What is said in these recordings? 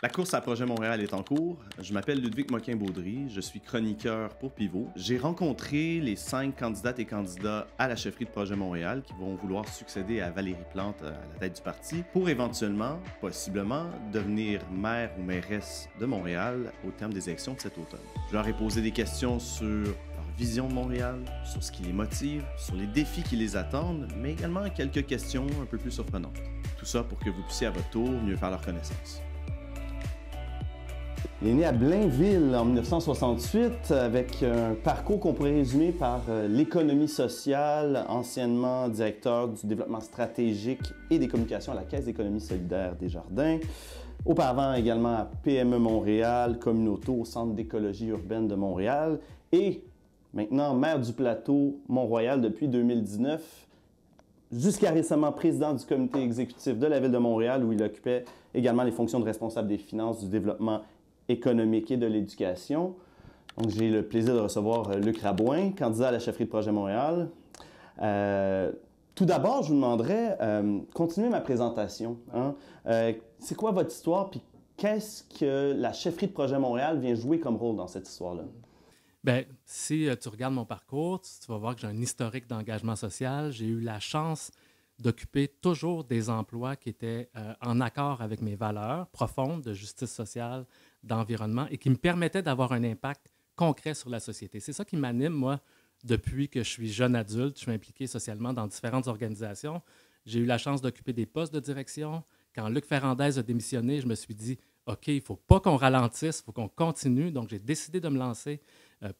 La course à Projet Montréal est en cours. Je m'appelle Ludwig Moquin-Baudry, je suis chroniqueur pour Pivot. J'ai rencontré les 5 candidates et candidats à la chefferie de Projet Montréal qui vont vouloir succéder à Valérie Plante à la tête du parti pour éventuellement, possiblement, devenir maire ou mairesse de Montréal au terme des élections de cet automne. Je leur ai posé des questions sur leur vision de Montréal, sur ce qui les motive, sur les défis qui les attendent, mais également quelques questions un peu plus surprenantes. Tout ça pour que vous puissiez à votre tour mieux faire leur connaissance. Il est né à Blainville en 1968 avec un parcours qu'on pourrait résumer par l'économie sociale, anciennement directeur du développement stratégique et des communications à la Caisse d'économie solidaire Desjardins. Auparavant également à PME Montréal, Communauto au Centre d'écologie urbaine de Montréal et maintenant maire du plateau Mont-Royal depuis 2019, jusqu'à récemment président du comité exécutif de la Ville de Montréal où il occupait également les fonctions de responsable des finances, du développement économique et de l'éducation. Donc, j'ai le plaisir de recevoir Luc Rabouin, candidat à la chefferie de Projet Montréal. Tout d'abord, je vous demanderais, continuez ma présentation. Hein? C'est quoi votre histoire, puis qu'est-ce que la chefferie de Projet Montréal vient jouer comme rôle dans cette histoire-là? Bien, si tu regardes mon parcours, tu vas voir que j'ai un historique d'engagement social. J'ai eu la chance d'occuper toujours des emplois qui étaient en accord avec mes valeurs profondes de justice sociale, d'environnement et qui me permettaient d'avoir un impact concret sur la société. C'est ça qui m'anime, moi, depuis que je suis jeune adulte. Je suis impliqué socialement dans différentes organisations. J'ai eu la chance d'occuper des postes de direction. Quand Luc Ferrandez a démissionné, je me suis dit, OK, il ne faut pas qu'on ralentisse, il faut qu'on continue. Donc, j'ai décidé de me lancer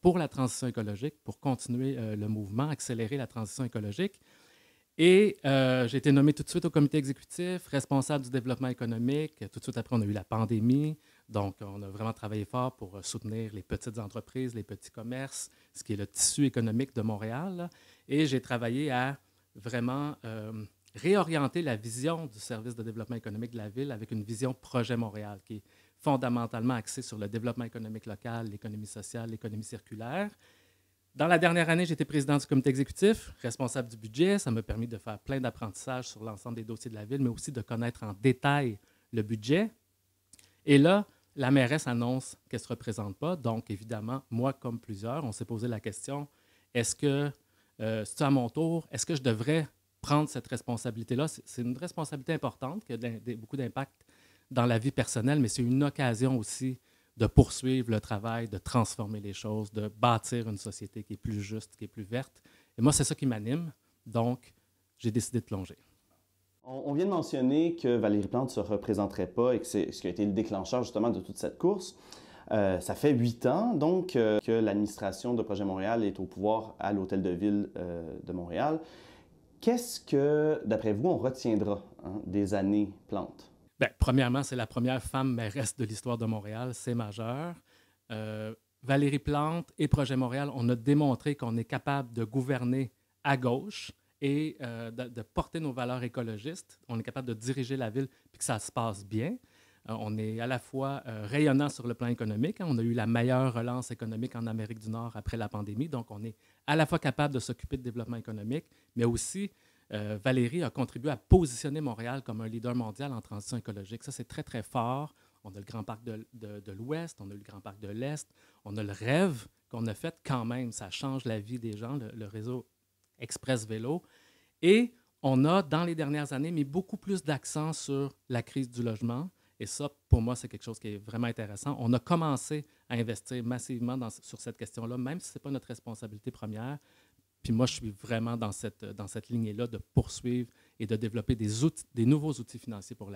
pour la transition écologique, pour continuer le mouvement, accélérer la transition écologique. Et j'ai été nommé tout de suite au comité exécutif, responsable du développement économique. Tout de suite après, on a eu la pandémie. Donc, on a vraiment travaillé fort pour soutenir les petites entreprises, les petits commerces, ce qui est le tissu économique de Montréal. Là. Et j'ai travaillé à vraiment réorienter la vision du service de développement économique de la ville avec une vision Projet Montréal qui est fondamentalement axée sur le développement économique local, l'économie sociale, l'économie circulaire. Dans la dernière année, j'étais président du comité exécutif, responsable du budget. Ça m'a permis de faire plein d'apprentissages sur l'ensemble des dossiers de la ville, mais aussi de connaître en détail le budget. Et là, la mairesse annonce qu'elle ne se représente pas. Donc, évidemment, moi, comme plusieurs, on s'est posé la question, est-ce que, c'est à mon tour, est-ce que je devrais prendre cette responsabilité-là? C'est une responsabilité importante qui a beaucoup d'impact dans la vie personnelle, mais c'est une occasion aussi de poursuivre le travail, de transformer les choses, de bâtir une société qui est plus juste, qui est plus verte. Et moi, c'est ça qui m'anime. Donc, j'ai décidé de plonger. On vient de mentionner que Valérie Plante ne se représenterait pas et que c'est ce qui a été le déclencheur justement de toute cette course. Ça fait 8 ans donc que l'administration de Projet Montréal est au pouvoir à l'Hôtel de Ville de Montréal. Qu'est-ce que, d'après vous, on retiendra des années Plante? Bien, premièrement, c'est la première femme mairesse de l'histoire de Montréal. C'est majeur. Valérie Plante et Projet Montréal, on a démontré qu'on est capable de gouverner à gauche et de porter nos valeurs écologistes. On est capable de diriger la ville puis que ça se passe bien. On est à la fois rayonnant sur le plan économique. Hein. On a eu la meilleure relance économique en Amérique du Nord après la pandémie. Donc, on est à la fois capable de s'occuper de développement économique, mais aussi Valérie a contribué à positionner Montréal comme un leader mondial en transition écologique. Ça, c'est très, très fort. On a le Grand Parc de l'Ouest, on a le Grand Parc de l'Est, on a le rêve qu'on a fait quand même. Ça change la vie des gens, le réseau Express Vélo. Et on a, dans les dernières années, mis beaucoup plus d'accent sur la crise du logement. Et ça, pour moi, c'est quelque chose qui est vraiment intéressant. On a commencé à investir massivement sur cette question-là, même si ce n'est pas notre responsabilité première. Puis moi, je suis vraiment dans cette lignée-là de poursuivre et de développer des nouveaux outils financiers pour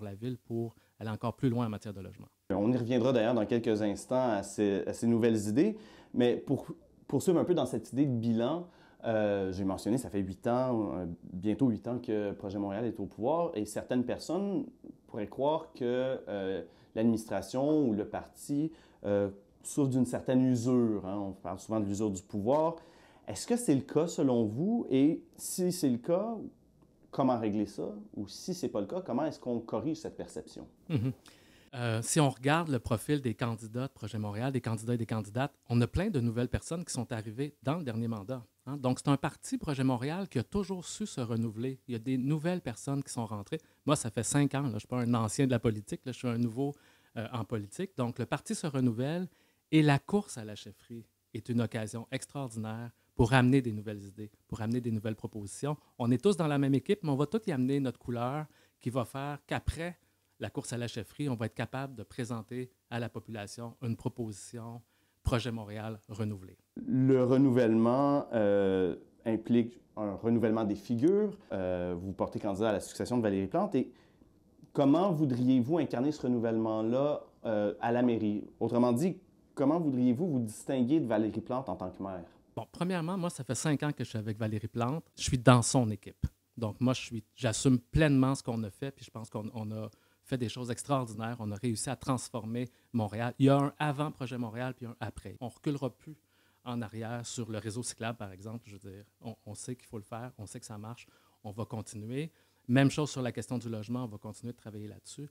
la ville pour aller encore plus loin en matière de logement. On y reviendra d'ailleurs dans quelques instants à ces nouvelles idées, mais pour poursuivre un peu dans cette idée de bilan, j'ai mentionné, ça fait 8 ans, bientôt 8 ans que Projet Montréal est au pouvoir et certaines personnes pourraient croire que l'administration ou le parti souffre d'une certaine usure. Hein. On parle souvent de l'usure du pouvoir. Est-ce que c'est le cas selon vous? Et si c'est le cas, comment régler ça? Ou si ce n'est pas le cas, comment est-ce qu'on corrige cette perception? Si on regarde le profil des candidats de Projet Montréal, des candidats et des candidates, on a plein de nouvelles personnes qui sont arrivées dans le dernier mandat. Hein? Donc, c'est un parti, Projet Montréal, qui a toujours su se renouveler. Il y a des nouvelles personnes qui sont rentrées. Moi, ça fait 5 ans. Là, je ne suis pas un ancien de la politique. Là, je suis un nouveau en politique. Donc, le parti se renouvelle et la course à la chefferie est une occasion extraordinaire pour amener des nouvelles idées, pour amener des nouvelles propositions. On est tous dans la même équipe, mais on va tous y amener notre couleur qui va faire qu'après la course à la chefferie, on va être capable de présenter à la population une proposition Projet Montréal renouvelé. Le renouvellement implique un renouvellement des figures. Vous portez candidat à la succession de Valérie Plante. Et comment voudriez-vous incarner ce renouvellement-là à la mairie? Autrement dit, comment voudriez-vous vous distinguer de Valérie Plante en tant que maire? Bon, premièrement, moi, ça fait 5 ans que je suis avec Valérie Plante. Je suis dans son équipe. Donc, moi, j'assume pleinement ce qu'on a fait, puis je pense qu'on a fait des choses extraordinaires. On a réussi à transformer Montréal. Il y a un avant Projet Montréal, puis un après. On ne reculera plus en arrière sur le réseau cyclable, par exemple. Je veux dire, on sait qu'il faut le faire, on sait que ça marche, on va continuer. Même chose sur la question du logement, on va continuer de travailler là-dessus.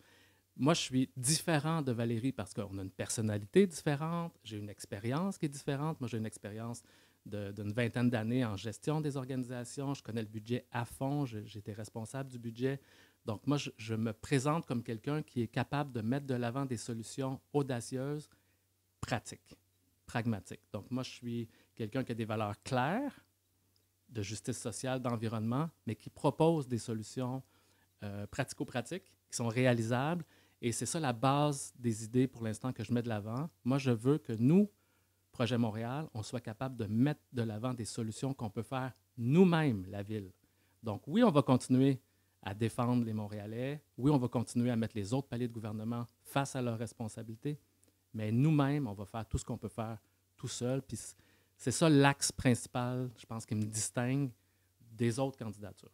Moi, je suis différent de Valérie parce qu'on a une personnalité différente, j'ai une expérience qui est différente. Moi, j'ai une expérience d'une vingtaine d'années en gestion des organisations. Je connais le budget à fond, j'étais responsable du budget. Donc, moi, je me présente comme quelqu'un qui est capable de mettre de l'avant des solutions audacieuses, pratiques, pragmatiques. Donc, moi, je suis quelqu'un qui a des valeurs claires de justice sociale, d'environnement, mais qui propose des solutions pratico-pratiques qui sont réalisables. Et c'est ça la base des idées pour l'instant que je mets de l'avant. Moi, je veux que nous, Projet Montréal, on soit capable de mettre de l'avant des solutions qu'on peut faire nous-mêmes, la ville. Donc oui, on va continuer à défendre les Montréalais. Oui, on va continuer à mettre les autres paliers de gouvernement face à leurs responsabilités. Mais nous-mêmes, on va faire tout ce qu'on peut faire tout seul. Puis c'est ça l'axe principal, je pense, qui me distingue des autres candidatures.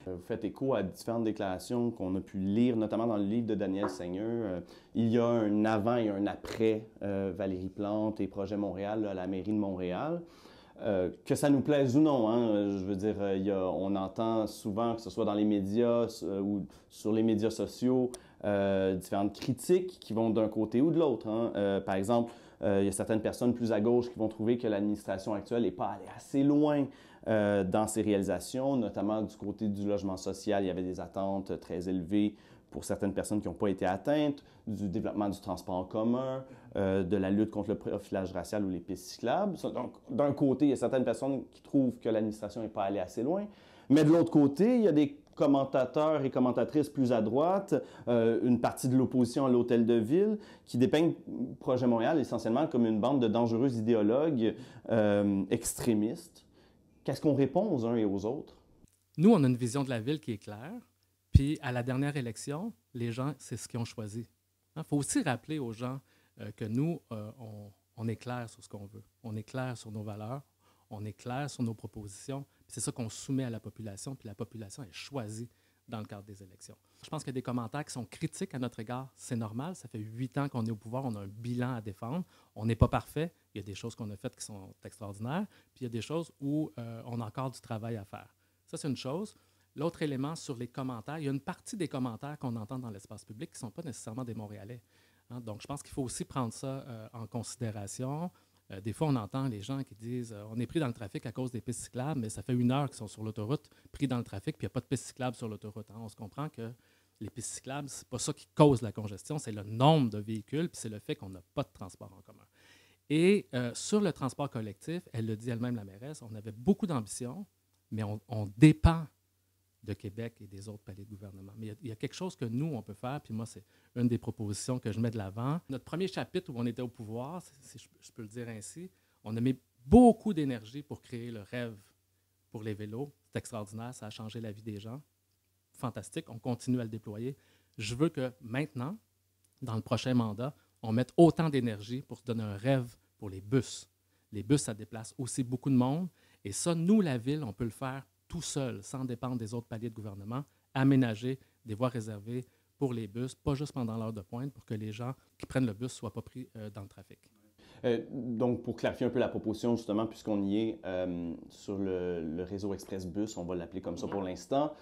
Vous faites écho à différentes déclarations qu'on a pu lire, notamment dans le livre de Daniel Seigneur. Il y a un avant et un après Valérie Plante et Projet Montréal à la mairie de Montréal. Que ça nous plaise ou non, hein, je veux dire, on entend souvent, que ce soit dans les médias ou sur les médias sociaux, différentes critiques qui vont d'un côté ou de l'autre. Hein. Par exemple, il y a certaines personnes plus à gauche qui vont trouver que l'administration actuelle n'est pas allée assez loin dans ses réalisations, notamment du côté du logement social. Il y avait des attentes très élevées pour certaines personnes qui n'ont pas été atteintes, du développement du transport en commun, de la lutte contre le profilage racial ou les pistes cyclables. Donc, d'un côté, il y a certaines personnes qui trouvent que l'administration n'est pas allée assez loin, mais de l'autre côté, il y a des commentateurs et commentatrices plus à droite, une partie de l'opposition à l'Hôtel de Ville, qui dépeignent Projet Montréal essentiellement comme une bande de dangereux idéologues extrémistes. Qu'est-ce qu'on répond aux uns et aux autres? Nous, on a une vision de la ville qui est claire. Puis, à la dernière élection, les gens, c'est ce qu'ils ont choisi. Il faut aussi rappeler aux gens que nous, on est clair sur ce qu'on veut. On est clair sur nos valeurs. On est clair sur nos propositions. C'est ça qu'on soumet à la population. Puis la population est choisie dans le cadre des élections. Je pense qu'il y a des commentaires qui sont critiques à notre égard. C'est normal. Ça fait 8 ans qu'on est au pouvoir. On a un bilan à défendre. On n'est pas parfait. Il y a des choses qu'on a faites qui sont extraordinaires. Puis il y a des choses où on a encore du travail à faire. Ça, c'est une chose. L'autre élément sur les commentaires, il y a une partie des commentaires qu'on entend dans l'espace public qui ne sont pas nécessairement des Montréalais. Hein? Donc, je pense qu'il faut aussi prendre ça en considération. Des fois, on entend les gens qui disent on est pris dans le trafic à cause des pistes cyclables, mais ça fait 1 heure qu'ils sont sur l'autoroute, pris dans le trafic, puis il n'y a pas de pistes cyclables sur l'autoroute. Hein? On se comprend que les pistes cyclables, ce n'est pas ça qui cause la congestion, c'est le nombre de véhicules, puis c'est le fait qu'on n'a pas de transport en commun. Et sur le transport collectif, elle le dit elle-même, la mairesse, on avait beaucoup d'ambition, mais on dépend de Québec et des autres paliers de gouvernement. Mais il y a quelque chose que nous, on peut faire, puis moi, c'est une des propositions que je mets de l'avant. Notre premier chapitre où on était au pouvoir, si je peux le dire ainsi, on a mis beaucoup d'énergie pour créer le rêve pour les vélos. C'est extraordinaire, ça a changé la vie des gens. Fantastique, on continue à le déployer. Je veux que maintenant, dans le prochain mandat, on mette autant d'énergie pour se donner un rêve pour les bus. Les bus, ça déplace aussi beaucoup de monde. Et ça, nous, la ville, on peut le faire tout seul, sans dépendre des autres paliers de gouvernement, aménager des voies réservées pour les bus, pas juste pendant l'heure de pointe, pour que les gens qui prennent le bus ne soient pas pris dans le trafic. Donc, pour clarifier un peu la proposition, justement, puisqu'on y est sur le réseau Express Bus, on va l'appeler comme ça pour l'instant,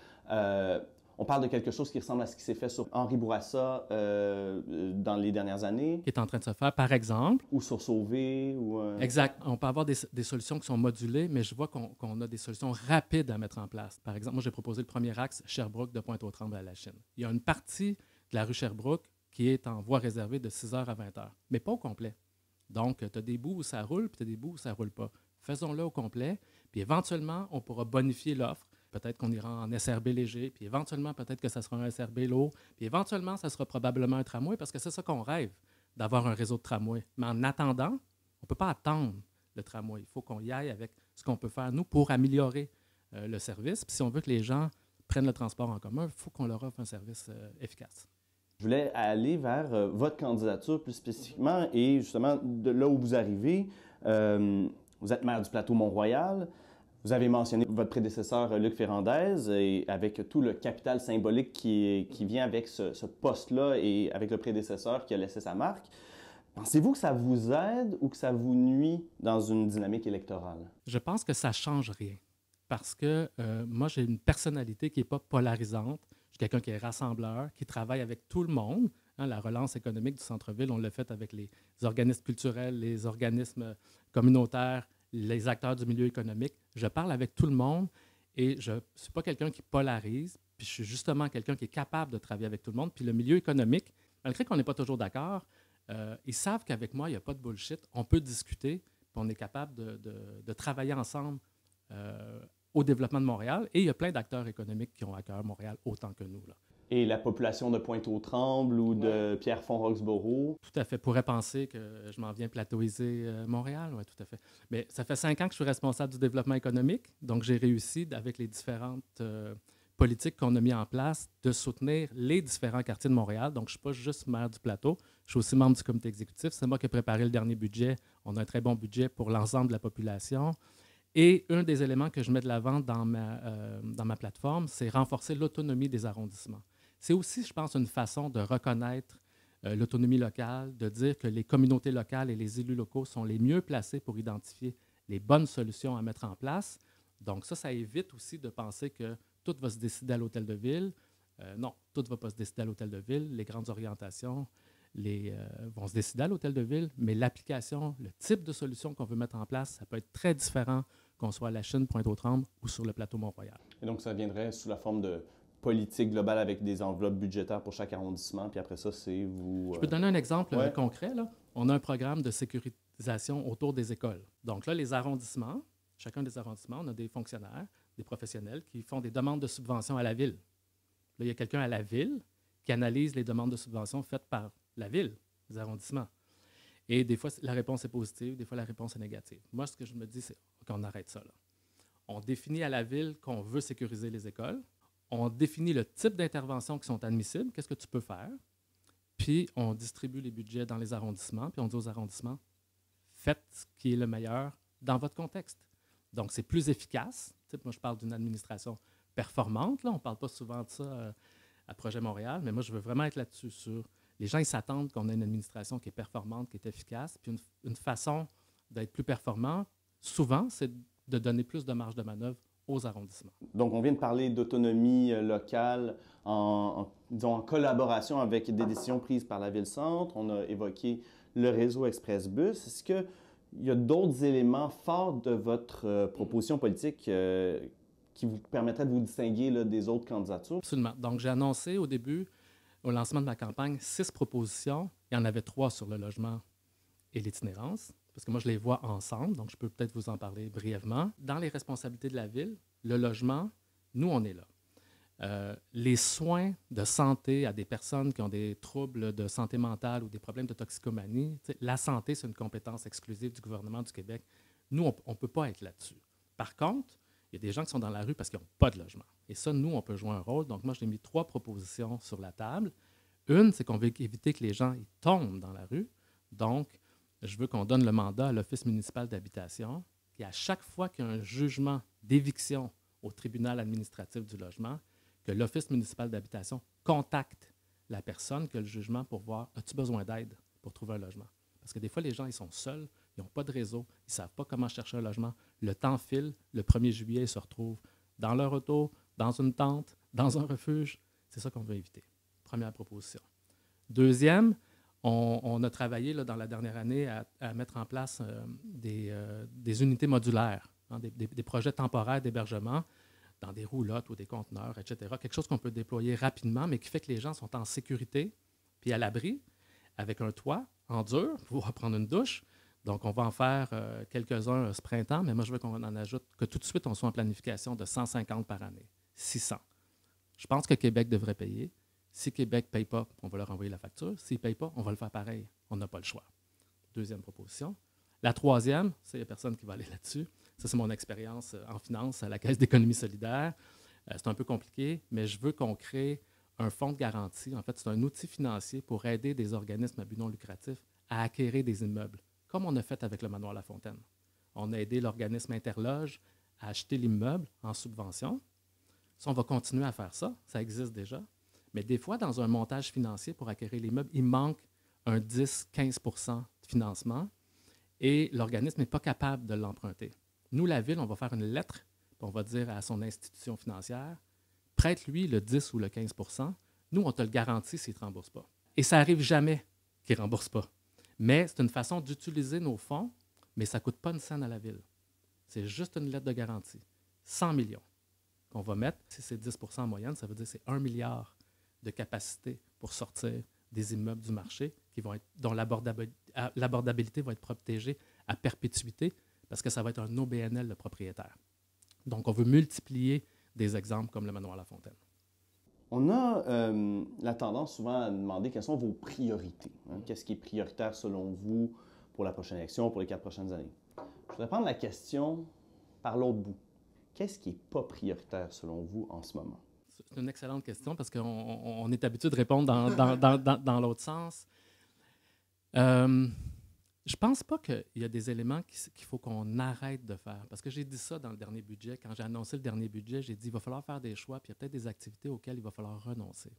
on parle de quelque chose qui ressemble à ce qui s'est fait sur Henri Bourassa dans les dernières années. Qui est en train de se faire, par exemple. Ou sur Sauvé. Exact. On peut avoir des solutions qui sont modulées, mais je vois qu'on a des solutions rapides à mettre en place. Par exemple, moi, j'ai proposé le premier axe Sherbrooke de Pointe-aux-Trembles à la Chine. Il y a une partie de la rue Sherbrooke qui est en voie réservée de 6 heures à 20 heures, mais pas au complet. Donc, tu as des bouts où ça roule, puis tu as des bouts où ça ne roule pas. Faisons-le au complet, puis éventuellement, on pourra bonifier l'offre. Peut-être qu'on ira en SRB léger, puis éventuellement, peut-être que ça sera un SRB lourd, puis éventuellement, ça sera probablement un tramway, parce que c'est ça qu'on rêve, d'avoir un réseau de tramway. Mais en attendant, on ne peut pas attendre le tramway. Il faut qu'on y aille avec ce qu'on peut faire, nous, pour améliorer le service. Puis si on veut que les gens prennent le transport en commun, il faut qu'on leur offre un service efficace. Je voulais aller vers votre candidature plus spécifiquement et justement de là où vous arrivez. Vous êtes maire du plateau Mont-Royal. Vous avez mentionné votre prédécesseur Luc Ferrandez et avec tout le capital symbolique qui vient avec ce poste-là et avec le prédécesseur qui a laissé sa marque. Pensez-vous que ça vous aide ou que ça vous nuit dans une dynamique électorale? Je pense que ça ne change rien parce que moi, j'ai une personnalité qui n'est pas polarisante. Je suis quelqu'un qui est rassembleur, qui travaille avec tout le monde. Hein, la relance économique du centre-ville, on l'a fait avec les organismes culturels, les organismes communautaires, les acteurs du milieu économique. Je parle avec tout le monde et je ne suis pas quelqu'un qui polarise, puis je suis justement quelqu'un qui est capable de travailler avec tout le monde. Puis le milieu économique, malgré qu'on n'est pas toujours d'accord, ils savent qu'avec moi, il n'y a pas de bullshit. On peut discuter, puis on est capable de travailler ensemble au développement de Montréal. Et il y a plein d'acteurs économiques qui ont à cœur Montréal autant que nous, là. Et la population de Pointe-aux-Trembles ou de Pierrefonds-Roxborough? Tout à fait. Pourrait penser que je m'en viens plateauiser Montréal. Oui, tout à fait. Mais ça fait 5 ans que je suis responsable du développement économique. Donc, j'ai réussi, avec les différentes politiques qu'on a mises en place, de soutenir les différents quartiers de Montréal. Donc, je ne suis pas juste maire du plateau. Je suis aussi membre du comité exécutif. C'est moi qui ai préparé le dernier budget. On a un très bon budget pour l'ensemble de la population. Et un des éléments que je mets de l'avant dans ma plateforme, c'est renforcer l'autonomie des arrondissements. C'est aussi, je pense, une façon de reconnaître l'autonomie locale, de dire que les communautés locales et les élus locaux sont les mieux placés pour identifier les bonnes solutions à mettre en place. Donc ça évite aussi de penser que tout va se décider à l'hôtel de ville. Non, tout ne va pas se décider à l'hôtel de ville. Les grandes orientations vont se décider à l'hôtel de ville, mais l'application, le type de solution qu'on veut mettre en place, ça peut être très différent qu'on soit à la Chine, Pointe-aux-Trembles ou sur le plateau Mont-Royal. Et donc, ça viendrait sous la forme de politique globale avec des enveloppes budgétaires pour chaque arrondissement, puis après ça, c'est vous... Je peux te donner un exemple concret, là. On a un programme de sécurisation autour des écoles. Donc là, les arrondissements, chacun des arrondissements, on a des fonctionnaires, des professionnels qui font des demandes de subvention à la ville. Là, il y a quelqu'un à la ville qui analyse les demandes de subvention faites par la ville, les arrondissements. Et des fois, la réponse est positive, des fois, la réponse est négative. Moi, ce que je me dis, c'est qu'on arrête ça, là. On définit à la ville qu'on veut sécuriser les écoles. On définit le type d'interventions qui sont admissibles, qu'est-ce que tu peux faire, puis on distribue les budgets dans les arrondissements, puis on dit aux arrondissements, faites ce qui est le meilleur dans votre contexte. Donc, c'est plus efficace. Tu sais, moi, je parle d'une administration performante, là. On ne parle pas souvent de ça à Projet Montréal, mais moi, je veux vraiment être là-dessus. Les gens, ils s'attendent qu'on ait une administration qui est performante, qui est efficace, puis une façon d'être plus performant, souvent, c'est de donner plus de marge de manœuvre aux arrondissemements. Donc, on vient de parler d'autonomie locale disons, en collaboration avec des décisions prises par la Ville-Centre. On a évoqué le réseau Express-Bus. Est-ce qu'il y a d'autres éléments forts de votre proposition politique qui vous permettraient de vous distinguer là, des autres candidatures? Absolument. Donc, j'ai annoncé au début, au lancement de ma campagne, 6 propositions. Il y en avait 3 sur le logement et l'itinérance, parce que moi, je les vois ensemble, donc je peux peut-être vous en parler brièvement. Dans les responsabilités de la Ville, le logement, nous, on est là. Les soins de santé à des personnes qui ont des troubles de santé mentale ou des problèmes de toxicomanie, la santé, c'est une compétence exclusive du gouvernement du Québec. Nous, on ne peut pas être là-dessus. Par contre, il y a des gens qui sont dans la rue parce qu'ils n'ont pas de logement. Et ça, nous, on peut jouer un rôle. Donc, moi, j'ai mis 3 propositions sur la table. Une, c'est qu'on veut éviter que les gens ils tombent dans la rue. Donc, je veux qu'on donne le mandat à l'Office municipal d'habitation qui, à chaque fois qu'il y a un jugement d'éviction au tribunal administratif du logement, que l'Office municipal d'habitation contacte la personne qui a le jugement pour voir, as-tu besoin d'aide pour trouver un logement? Parce que des fois, les gens, ils sont seuls, ils n'ont pas de réseau, ils ne savent pas comment chercher un logement. Le temps file, le 1er juillet, ils se retrouvent dans leur auto, dans une tente, dans un refuge. C'est ça qu'on veut éviter. Première proposition. Deuxième, on a travaillé là, dans la dernière année à mettre en place des unités modulaires, hein, des projets temporaires d'hébergement dans des roulottes ou des conteneurs, etc. Quelque chose qu'on peut déployer rapidement, mais qui fait que les gens sont en sécurité puis à l'abri, avec un toit en dur, pour pouvoir prendre une douche. Donc, on va en faire quelques-uns ce printemps, mais moi, je veux qu'on en ajoute, que tout de suite, on soit en planification de 150 par année, 600. Je pense que Québec devrait payer. Si Québec ne paye pas, on va leur envoyer la facture. S'ils ne payent pas, on va le faire pareil. On n'a pas le choix. Deuxième proposition. La troisième, il n'y a personne qui va aller là-dessus. Ça, c'est mon expérience en finance à la Caisse d'économie solidaire. C'est un peu compliqué, mais je veux qu'on crée un fonds de garantie. En fait, c'est un outil financier pour aider des organismes à but non lucratif à acquérir des immeubles, comme on a fait avec le Manoir La Fontaine. On a aidé l'organisme Interloge à acheter l'immeuble en subvention. Ça, on va continuer à faire ça. Ça existe déjà. Mais des fois, dans un montage financier pour acquérir l'immeuble, il manque un 10-15 de financement et l'organisme n'est pas capable de l'emprunter. Nous, la Ville, on va faire une lettre, puis on va dire à son institution financière, prête-lui le 10 ou le 15 nous, on te le garantit s'il ne te rembourse pas. Et ça n'arrive jamais qu'il ne rembourse pas. Mais c'est une façon d'utiliser nos fonds, mais ça ne coûte pas une scène à la Ville. C'est juste une lettre de garantie. 100 millions qu'on va mettre. Si c'est 10 en moyenne, ça veut dire que c'est 1 milliard de capacité pour sortir des immeubles du marché dont l'abordabilité va être protégée à perpétuité parce que ça va être un OBNL le propriétaire. Donc, on veut multiplier des exemples comme le Manoir La Fontaine. On a la tendance souvent à demander quelles sont vos priorités. Hein? Qu'est-ce qui est prioritaire selon vous pour la prochaine élection, pour les 4 prochaines années? Je voudrais prendre la question par l'autre bout. Qu'est-ce qui n'est pas prioritaire selon vous en ce moment? C'est une excellente question parce qu'on est habitué de répondre dans l'autre sens. Je ne pense pas qu'il y a des éléments qu'il faut qu'on arrête de faire. Parce que j'ai dit ça dans le dernier budget. Quand j'ai annoncé le dernier budget, j'ai dit qu'il va falloir faire des choix, puis il y a peut-être des activités auxquelles il va falloir renoncer.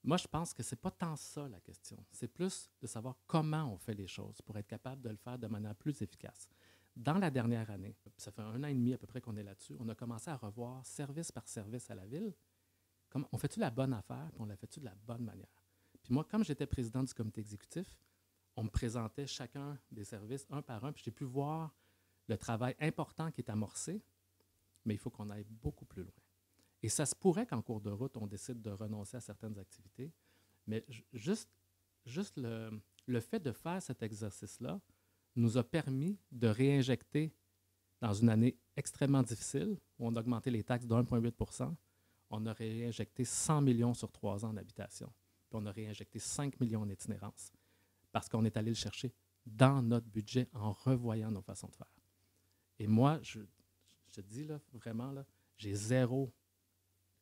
Moi, je pense que ce n'est pas tant ça la question. C'est plus de savoir comment on fait les choses pour être capable de le faire de manière plus efficace. Dans la dernière année, ça fait 1 an et demi à peu près qu'on est là-dessus, on a commencé à revoir service par service à la Ville. On fait-tu la bonne affaire, puis on la fait-tu de la bonne manière? Puis moi, comme j'étais président du comité exécutif, on me présentait chacun des services un par un, puis j'ai pu voir le travail important qui est amorcé, mais il faut qu'on aille beaucoup plus loin. Et ça se pourrait qu'en cours de route, on décide de renoncer à certaines activités, mais juste le fait de faire cet exercice-là nous a permis de réinjecter dans une année extrêmement difficile, où on a augmenté les taxes de 1,8 %, on a réinjecté 100 millions sur 3 ans en habitation, puis on a réinjecté 5 millions en itinérance, parce qu'on est allé le chercher dans notre budget en revoyant nos façons de faire. Et moi, je te dis là, vraiment, là, j'ai zéro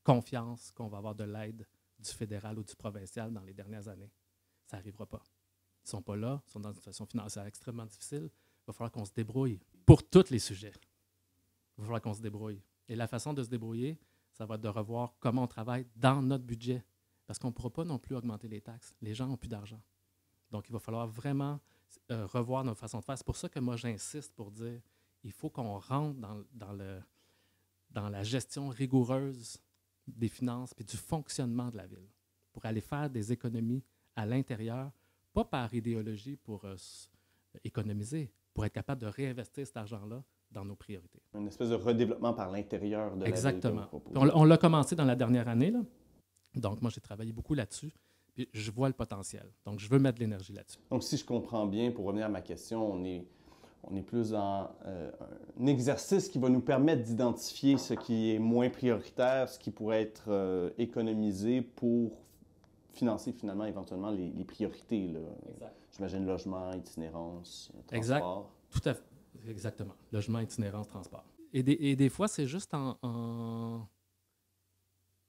confiance qu'on va avoir de l'aide du fédéral ou du provincial dans les dernières années. Ça n'arrivera pas. Ils ne sont pas là, ils sont dans une situation financière extrêmement difficile. Il va falloir qu'on se débrouille pour tous les sujets. Il va falloir qu'on se débrouille. Et la façon de se débrouiller, ça va être de revoir comment on travaille dans notre budget. Parce qu'on ne pourra pas non plus augmenter les taxes. Les gens n'ont plus d'argent. Donc, il va falloir vraiment revoir nos façons de faire. C'est pour ça que moi, j'insiste pour dire qu'il faut qu'on rentre dans la gestion rigoureuse des finances et du fonctionnement de la Ville pour aller faire des économies à l'intérieur, pas par idéologie pour économiser, pour être capable de réinvestir cet argent-là dans nos priorités. Une espèce de redéveloppement par l'intérieur de Exactement. la Ville. Exactement. On l'a commencé dans la dernière année, là. Donc, moi, j'ai travaillé beaucoup là-dessus. Puis je vois le potentiel. Donc, je veux mettre de l'énergie là-dessus. Donc, si je comprends bien, pour revenir à ma question, on est plus dans un exercice qui va nous permettre d'identifier ce qui est moins prioritaire, ce qui pourrait être économisé pour financer finalement éventuellement les priorités. Là. Exact. J'imagine logement, itinérance, transport. Exact. Tout à fait. Exactement. Logement, itinérance, transport. Et des fois, c'est juste en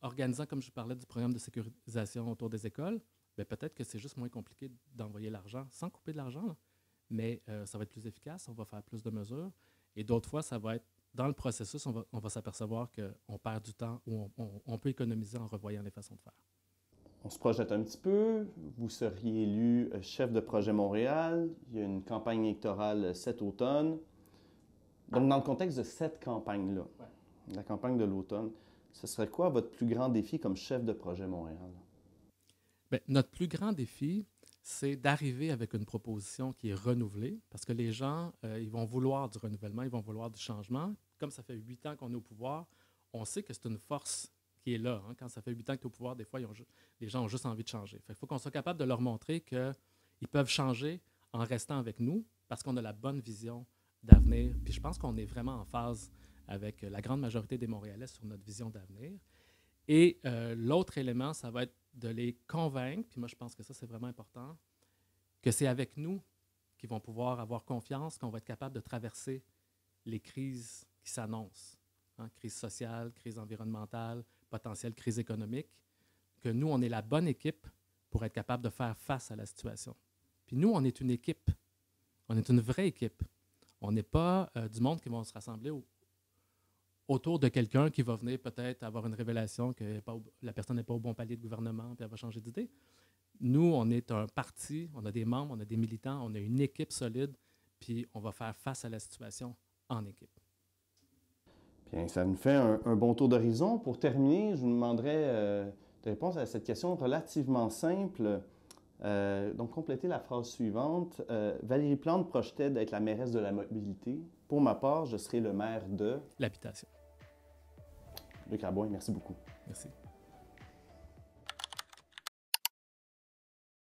organisant, comme je parlais du programme de sécurisation autour des écoles, bien, peut-être que c'est juste moins compliqué d'envoyer l'argent sans couper de l'argent, là. Mais ça va être plus efficace, on va faire plus de mesures. Et d'autres fois, ça va être dans le processus, on va s'apercevoir qu'on perd du temps ou on peut économiser en revoyant les façons de faire. On se projette un petit peu. Vous seriez élu chef de projet Montréal. Il y a une campagne électorale cet automne. Donc, dans le contexte de cette campagne-là, la campagne de l'automne, ce serait quoi votre plus grand défi comme chef de projet Montréal? Bien, notre plus grand défi, c'est d'arriver avec une proposition qui est renouvelée, parce que les gens, ils vont vouloir du renouvellement, ils vont vouloir du changement. Comme ça fait 8 ans qu'on est au pouvoir, on sait que c'est une force qui est là. Hein. Quand ça fait 8 ans que tu es au pouvoir, des fois, les gens ont juste envie de changer. Il faut qu'on soit capable de leur montrer qu'ils peuvent changer en restant avec nous parce qu'on a la bonne vision d'avenir. Puis je pense qu'on est vraiment en phase avec la grande majorité des Montréalais sur notre vision d'avenir. Et l'autre élément, ça va être de les convaincre, puis moi je pense que ça c'est vraiment important, que c'est avec nous qu'ils vont pouvoir avoir confiance, qu'on va être capable de traverser les crises qui s'annoncent. Hein, crise sociale, crise environnementale, potentielle crise économique, que nous, on est la bonne équipe pour être capable de faire face à la situation. Puis nous, on est une équipe. On est une vraie équipe. On n'est pas du monde qui va se rassembler autour de quelqu'un qui va venir peut-être avoir une révélation que la personne n'est pas au bon palier de gouvernement puis elle va changer d'idée. Nous, on est un parti, on a des membres, on a des militants, on a une équipe solide, puis on va faire face à la situation en équipe. Bien, ça nous fait un bon tour d'horizon. Pour terminer, je vous demanderais de répondre à cette question relativement simple. Donc, complétez la phrase suivante. Valérie Plante projetait d'être la mairesse de la mobilité. Pour ma part, je serai le maire de... L'habitation. Luc Rabouin, merci beaucoup. Merci.